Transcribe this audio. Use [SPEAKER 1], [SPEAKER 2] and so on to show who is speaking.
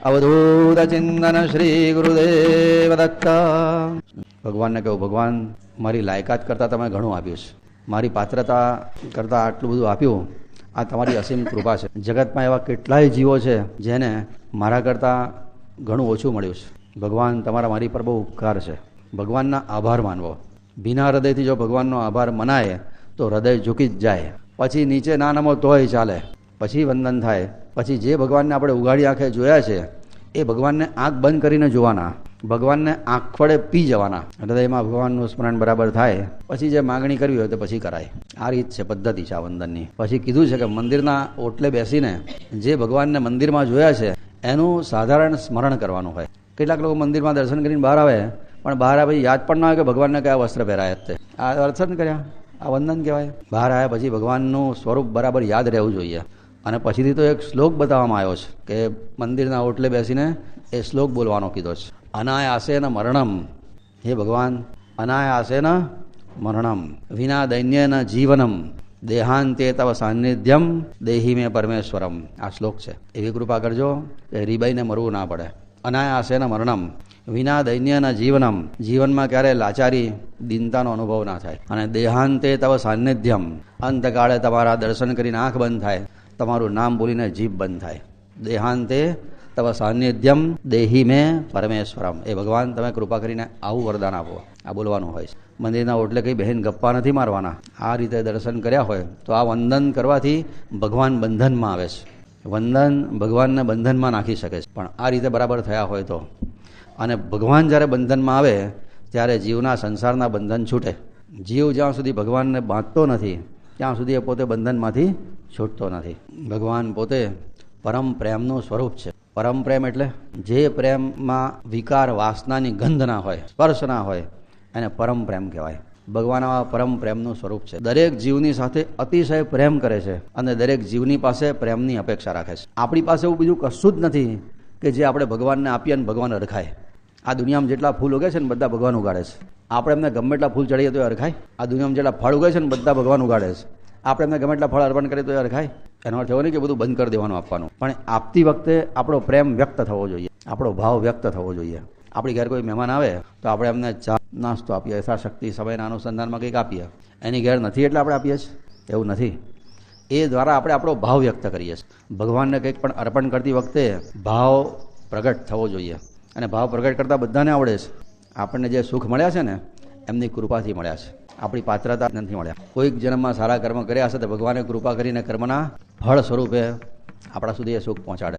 [SPEAKER 1] અવધૂત ચિંતન શ્રી ગુરુદેવ દત્તા. ભગવાનને કહ્યું, ભગવાન મારી લાયકાત કરતાં તમે ઘણું આપ્યું છે, મારી પાત્રતા કરતાં આટલું બધું આપ્યું, આ તમારી અસીમ કૃપા છે. જગતમાં એવા કેટલાય જીવો છે જેને મારા કરતાં ઘણું ઓછું મળ્યું છે. ભગવાન તમારા મારી પર બહુ ઉપકાર છે. ભગવાનના આભાર માનવો. ભીના હૃદયથી જો ભગવાનનો આભાર મનાય તો હૃદય ઝૂકી જ જાય. પછી નીચે ના નમો તોય ચાલે, પછી વંદન થાય. પછી જે ભગવાનને આપણે ઉઘાડી આંખે જોયા છે એ ભગવાનને આંખ બંધ કરીને જોવાના, ભગવાનને આંખ વડે પી જવાના. હૃદયમાં ભગવાનનું સ્મરણ બરાબર થાય પછી જે માગણી કરવી હોય તો પછી કરાય. આ રીત છે, પદ્ધતિ છે આ વંદનની. પછી કીધું છે કે મંદિરના ઓટલે બેસીને જે ભગવાનને મંદિરમાં જોયા છે એનું સાધારણ સ્મરણ કરવાનું હોય. કેટલાક લોકો મંદિરમાં દર્શન કરીને બહાર આવે, પણ બહાર આવે યાદ પણ ના આવે કે ભગવાનને કયા વસ્ત્ર પહેરાયા છે. આ દર્શન કર્યા, આ વંદન કહેવાય. બહાર આવ્યા પછી ભગવાનનું સ્વરૂપ બરાબર યાદ રહેવું જોઈએ. અને પછીથી તો એક શ્લોક બતાવવામાં આવ્યો છે કે મંદિરના ઓટલે બેસીને એ શ્લોક બોલવાનો કીધો છે. અનાયાસેન મરણમ, હે ભગવાન, અનાયાસેન મરણમ વિના દૈન્યન જીવનમ દેહાંતે તવ સાન્નિધ્યમ દેહી મે પરમેશ્વરમ. આ શ્લોક છે. એવી કૃપા કરજો કે રીબાઈને મરવું ના પડે. અનાયાસેન મરણમ વિના દૈન્યના જીવનમ, જીવનમાં ક્યારે લાચારી દીનતાનો અનુભવ ના થાય. અને દેહાંતે તવ સાન્નિધ્યમ, અંતકાળે તમારા દર્શન કરીને આંખ બંધ થાય, તમારું નામ બોલીને જીભ બંધ થાય. દેહાંતે તવ સાન્નિધ્યમ દેહી મેં પરમેશ્વરમ. એ ભગવાન તમે કૃપા કરીને આવું વરદાન આપો. આ બોલવાનું હોય છે. મંદિરના ઓટલે કંઈ બહેન ગપ્પા નથી મારવાના. આ રીતે દર્શન કર્યા હોય તો આ વંદન કરવાથી ભગવાન બંધનમાં આવે છે. વંદન ભગવાનને બંધનમાં નાખી શકે છે, પણ આ રીતે બરાબર થયા હોય તો. અને ભગવાન જ્યારે બંધનમાં આવે ત્યારે જીવના સંસારના બંધન છૂટે. જીવ જ્યાં સુધી ભગવાનને બાંધતો નથી ત્યાં સુધી એ પોતે બંધનમાંથી છૂટતો નથી. ભગવાન પોતે પરમ પ્રેમનું સ્વરૂપ છે. પરમ પ્રેમ એટલે જે પ્રેમમાં વિકાર વાસનાની ગંધ ના હોય, સ્પર્શ ના હોય, એને પરમ પ્રેમ કહેવાય. ભગવાન આવા પરમ પ્રેમનું સ્વરૂપ છે. દરેક જીવની સાથે અતિશય પ્રેમ કરે છે અને દરેક જીવની પાસે પ્રેમની અપેક્ષા રાખે છે. આપણી પાસે એવું બીજું કશું જ નથી કે જે આપણે ભગવાનને આપીએ અને ભગવાન અરખાય. આ દુનિયામાં જેટલા ફૂલ ઉગે છે ને બધા ભગવાન ઉગાડે છે. આપણે એમને ગમે એટલા ફૂલ ચડીએ તો એ અરખાય? આ દુનિયામાં જેટલા ફળ ઉગે છે ને બધા ભગવાન ઉગાડે છે. આપણે એમને ગમે એટલા ફળ અર્પણ કરીએ તો એ અરખાય? એનો અર્થ એવો નહીં કે બધું બંધ કરી દેવાનું આપવાનું, પણ આપતી વખતે આપણો પ્રેમ વ્યક્ત થવો જોઈએ, આપણો ભાવ વ્યક્ત થવો જોઈએ. આપણી ઘેર કોઈ મહેમાન આવે તો આપણે એમને ચા નાસ્તો આપીએ, યથાશક્તિ સમયના અનુસંધાનમાં કંઈક આપીએ. એની ઘેર નથી એટલે આપણે આપીએ છીએ? એવું નથી. એ દ્વારા આપણે આપણો ભાવ વ્યક્ત કરીએ છીએ. ભગવાનને કંઈક પણ અર્પણ કરતી વખતે ભાવ પ્રગટ થવો જોઈએ. અને ભાવ પ્રગટ કરતાં બધાને આવડે છે. આપણને જે સુખ મળ્યા છે ને એમની કૃપાથી મળ્યા છે, આપણી પાત્રતા નથી મળ્યા. કોઈક જન્મમાં સારા કર્મ કર્યા હશે તો ભગવાને કૃપા કરીને કર્મના ફળ સ્વરૂપે આપણા સુધી એ સુખ પહોંચાડે.